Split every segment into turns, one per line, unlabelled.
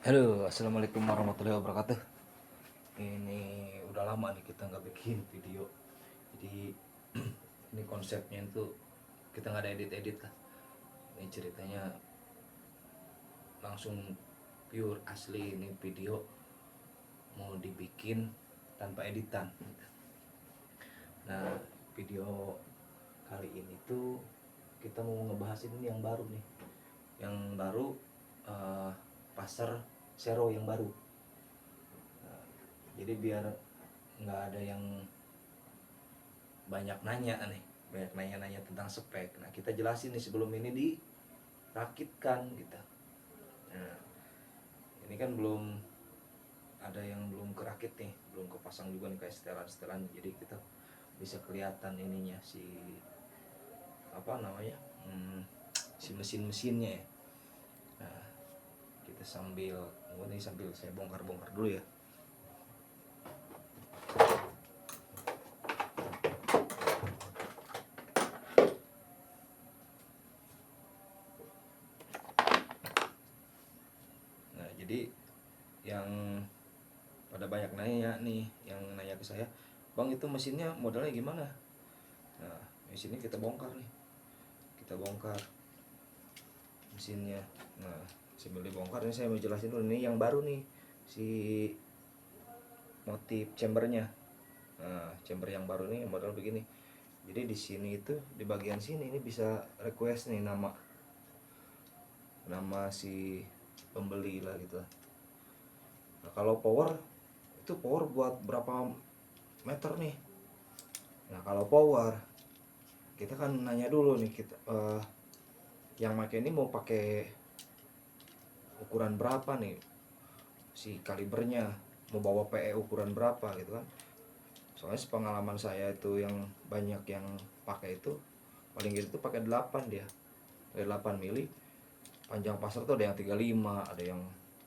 Halo, assalamualaikum warahmatullahi wabarakatuh. Ini udah lama nih kita nggak bikin video. Jadi ini konsepnya itu kita nggak ada edit-edit lah. Ini ceritanya langsung pure asli, ini video mau dibikin tanpa editan. Nah, video kali ini tuh kita mau ngebahas ini yang baru nih. Yang baru pasar Sero yang baru. Jadi biar nggak ada yang banyak nanya tentang spek. Nah, kita jelasin nih sebelum ini dirakitkan gitu. Nah, ini kan belum ada yang belum kerakit nih, belum kepasang juga nih kayak setelan-setelan. Jadi kita bisa kelihatan ininya si apa namanya, si mesin-mesinnya ya. Nah, kita sambil saya bongkar-bongkar dulu ya. Nah, jadi yang pada banyak nanya nih, yang nanya ke saya, bang itu mesinnya modalnya gimana? Nah, mesinnya kita bongkar nih, kita bongkar mesinnya. Nah, sambil dibongkar ini saya mau jelasin dulu nih yang baru nih, si motif chambernya. Nah, chamber yang baru nih model begini. Jadi di sini itu di bagian sini ini bisa request nih nama si pembeli lah gitu. Nah, kalau power itu power buat berapa meter nih? Nah, kalau power kita kan nanya dulu nih, kita yang pakai ini mau pakai ukuran berapa nih, si kalibernya, mau bawa PE ukuran berapa gitu kan. Soalnya pengalaman saya itu yang banyak yang pakai itu paling gitu tuh pakai 8 dia. Pakai 8 mili. Panjang pasar tuh ada yang 35, ada yang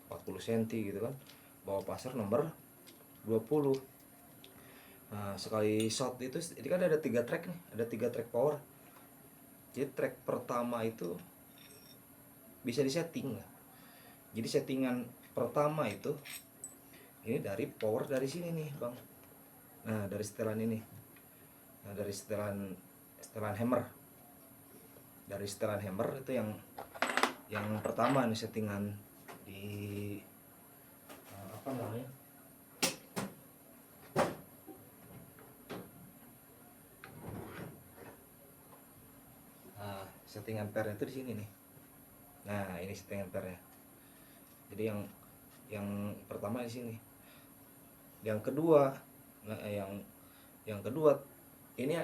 40 cm gitu kan. Bawa pasar nomor 20. Nah, sekali shot itu ini kan ada 3 track nih, ada 3 track power. Jadi track pertama itu bisa disetting. Jadi settingan pertama itu ini dari power dari sini nih, Bang. Nah, dari setelan ini. Nah, dari setelan hammer. Dari setelan hammer itu yang pertama nih settingan di apa namanya? Nah, settingan pernya itu di sini nih. Nah, ini settingan pernya. Jadi yang pertama di sini. Yang kedua, nah, yang kedua ini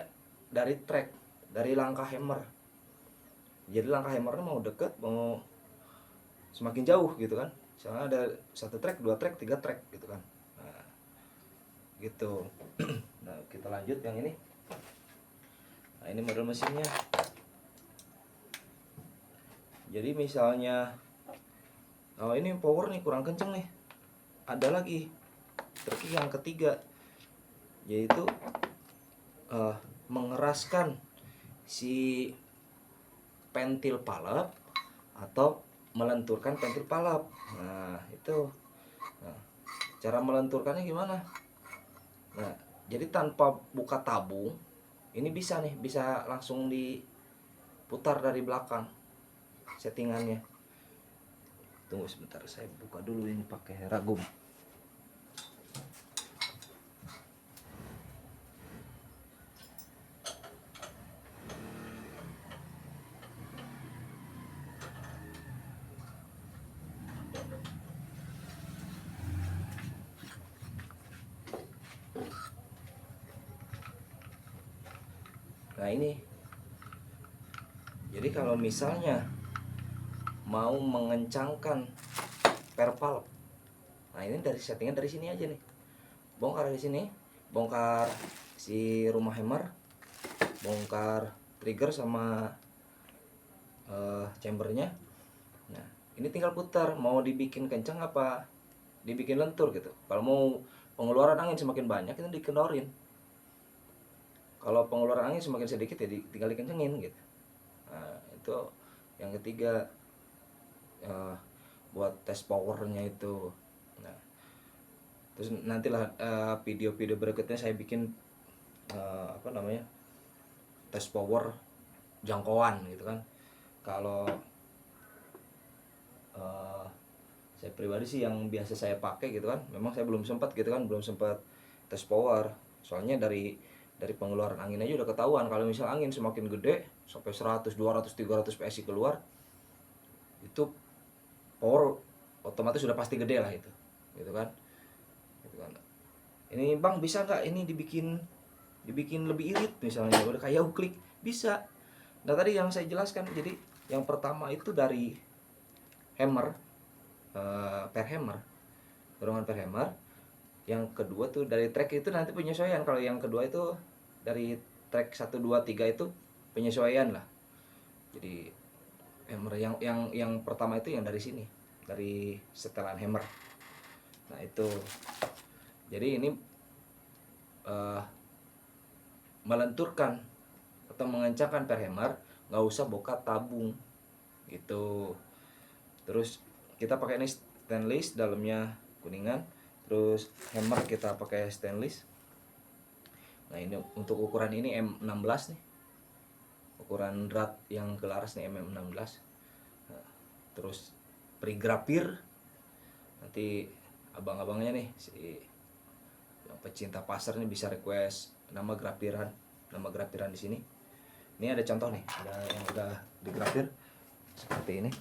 dari track, dari langkah hammer. Jadi langkah hammernya mau deket, mau semakin jauh gitu kan. Misalnya ada 1 track, 2 track, 3 track gitu kan. Nah, gitu. Nah, kita lanjut yang ini. Nah, ini model mesinnya. Jadi misalnya, oh ini power nih kurang kenceng nih. Ada lagi trik yang ketiga, yaitu mengeraskan si pentil palap atau melenturkan pentil palap. Nah, itu. Nah, cara melenturkannya gimana? Nah, jadi tanpa buka tabung, ini bisa nih, bisa langsung diputar dari belakang settingannya. Tunggu sebentar, saya buka dulu ini pakai ragum. Nah, ini. Jadi kalau misalnya mau mengencangkan perpal, nah ini dari settingan dari sini aja nih. Bongkar di sini, bongkar si rumah hammer, bongkar trigger sama chambernya. Nah, ini tinggal putar, mau dibikin kencang apa dibikin lentur gitu. Kalau mau pengeluaran angin semakin banyak itu dikendorin. Kalau pengeluaran angin semakin sedikit ya tinggal dikencengin gitu. Nah, itu yang ketiga, buat tes powernya itu. Nah, terus nantilah video-video berikutnya saya bikin apa namanya, tes power jangkauan gitu kan. Kalau uh, saya pribadi sih yang biasa saya pakai gitu kan, memang saya belum sempat gitu kan, belum sempat tes power. Soalnya dari pengeluaran angin aja udah ketahuan kalau misal angin semakin gede sampai 100, 200, 300 PSI keluar, itu power otomatis sudah pasti gede lah itu, gitu kan. Gitu kan. Ini bang bisa nggak ini dibikin lebih irit misalnya, udah kayak uklik, bisa. Nah tadi yang saya jelaskan, jadi yang pertama itu dari hammer, per hammer, dorongan per hammer. Yang kedua tuh dari track itu nanti penyesuaian. Kalau yang kedua itu dari track 1, 2, 3 itu penyesuaian lah. Jadi hammer yang pertama itu yang dari sini, dari setelan hammer. Nah itu, jadi ini melenturkan atau mengencangkan per hammer, nggak usah bokat tabung gitu. Terus kita pakai ini stainless, dalamnya kuningan. Terus hammer kita pakai stainless. Nah ini untuk ukuran ini M16 nih, ukuran drat yang ke laras nih MM16. Nah, terus perigrapir, nanti abang-abangnya nih si yang pecinta pasar nih bisa request nama grapiran di sini. Ini ada contoh nih, ada yang udah digrapir seperti ini.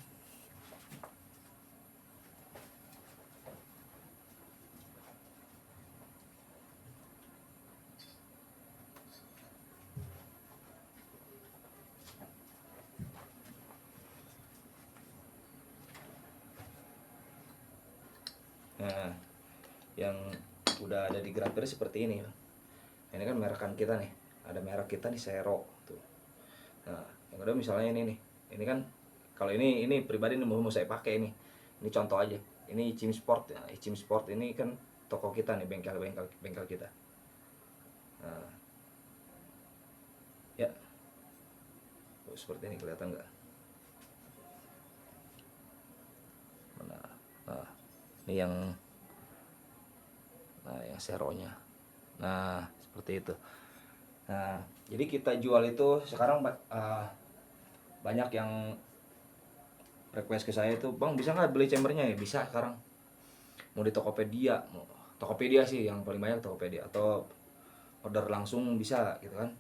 Nah, yang udah ada di grapir seperti ini. Ini kan merekan kita nih, ada merek kita nih Sero tuh. Nah, yang kedua misalnya ini nih, ini kan kalau ini pribadi nih mau saya pakai ini. Ini contoh aja. Ini Icim Sport. Nah, Icim Sport ini kan toko kita nih, bengkel kita. Nah, ya, seperti ini kelihatan nggak? Nah, ini yang seronya. Nah, seperti itu. Nah, jadi kita jual itu sekarang banyak yang request ke saya itu, bang bisa nggak beli chambernya? Ya bisa sekarang. Mau di Tokopedia, Tokopedia sih yang paling banyak, Tokopedia, atau order langsung bisa gitu kan.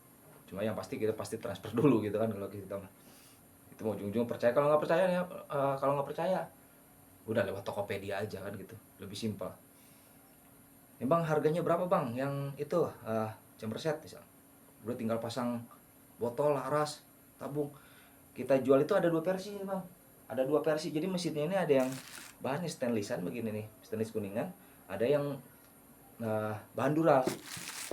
Cuma yang pasti kita pasti transfer dulu gitu kan kalau kita mah. Itu mau ujung-ujung percaya, kalau nggak percaya ya, kalau nggak percaya udah lewat Tokopedia aja kan gitu, lebih simpel. Ya bang harganya berapa bang yang itu chamber set misal, udah tinggal pasang botol, laras, tabung. Kita jual itu ada dua versi nih bang, ada dua versi. Jadi mesinnya ini ada yang bahannya stainlessan begini nih, stainless kuningan, ada yang bahan dural.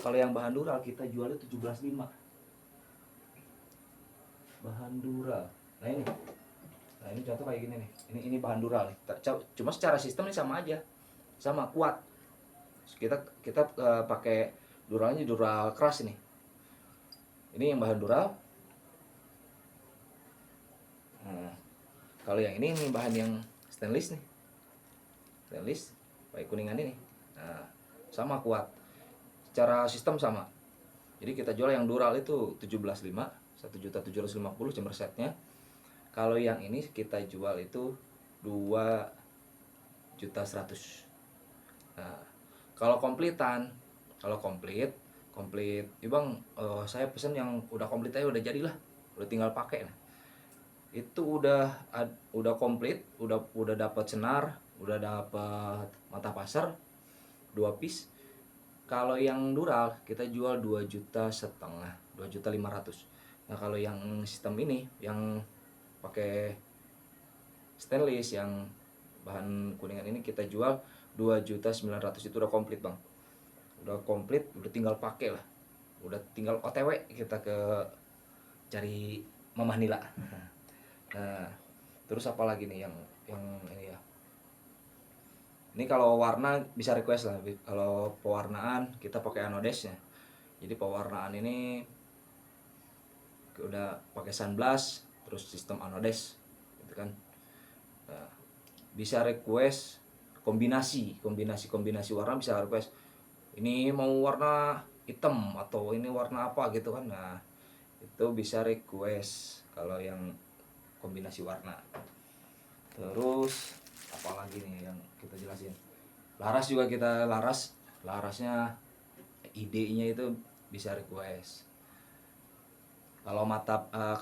Kalau yang bahan dural kita jualnya 17,5 bahan dural. Nah ini contoh kayak gini nih, ini bahan dural nih. Cuma secara sistem ini sama aja, sama kuat. kita kita pakai duralnya dural keras ini yang bahan dural. Nah, kalau yang ini bahan yang stainless nih, stainless pakai kuningan ini. Nah, sama kuat, secara sistem sama. Jadi kita jual yang dural itu 17,5, 1.750 chamber setnya. Kalau yang ini kita jual itu 2.100.000. Nah, kalau komplitan, kalau komplit ya bang, saya pesen yang udah komplit aja, udah jadilah, udah tinggal pakai. Nah, itu udah komplit, udah dapat senar, udah dapat mata pasar 2 piece. Kalau yang dural kita jual 2,5 juta, 2.500.000. Nah kalau yang sistem ini yang pakai stainless yang bahan kuningan ini kita jual 2.900.000. Itu udah komplit bang, udah komplit, udah tinggal pakai lah, udah tinggal OTW kita ke cari Mamah Nila. Nah terus apa lagi nih yang ini ya, ini kalau warna bisa request lah. Kalau pewarnaan kita pakai anodesnya. Jadi pewarnaan ini udah pakai sunblast terus sistem anodes gitu kan. Nah, bisa request kombinasi warna, bisa request ini mau warna hitam atau ini warna apa gitu kan. Nah itu bisa request kalau yang kombinasi warna. Terus apalagi nih yang kita jelasin, laras juga kita larasnya idenya itu bisa request. Kalau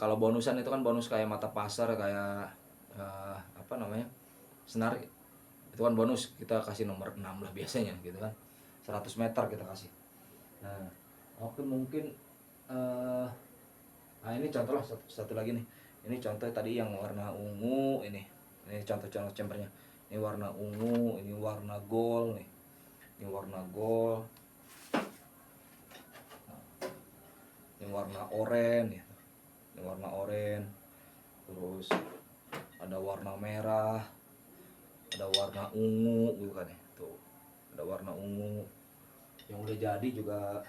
kalau bonusan itu kan bonus kayak mata pasar, kayak apa namanya, senar, itu kan bonus kita kasih nomor 6 lah biasanya gitu kan, 100 meter kita kasih. Nah oke, mungkin nah ini contoh lah, satu lagi nih, ini contoh tadi yang warna ungu, ini contoh chambernya, ini warna ungu, ini warna gold nih, ini warna gold, ini warna oranye, ini warna oranye, terus ada warna merah, ada warna ungu gitu kan ya. Tuh ada warna ungu yang udah jadi juga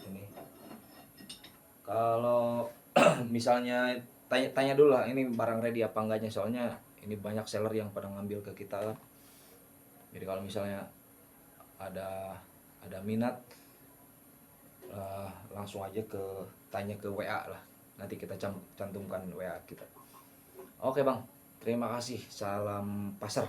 ini. Kalau misalnya tanya dulu lah ini barang ready apa enggaknya, soalnya ini banyak seller yang pada ngambil ke kita kan. Jadi kalau misalnya ada minat, langsung aja tanya ke WA lah, nanti kita cantumkan WA kita. Oke bang, terima kasih, salam pasar.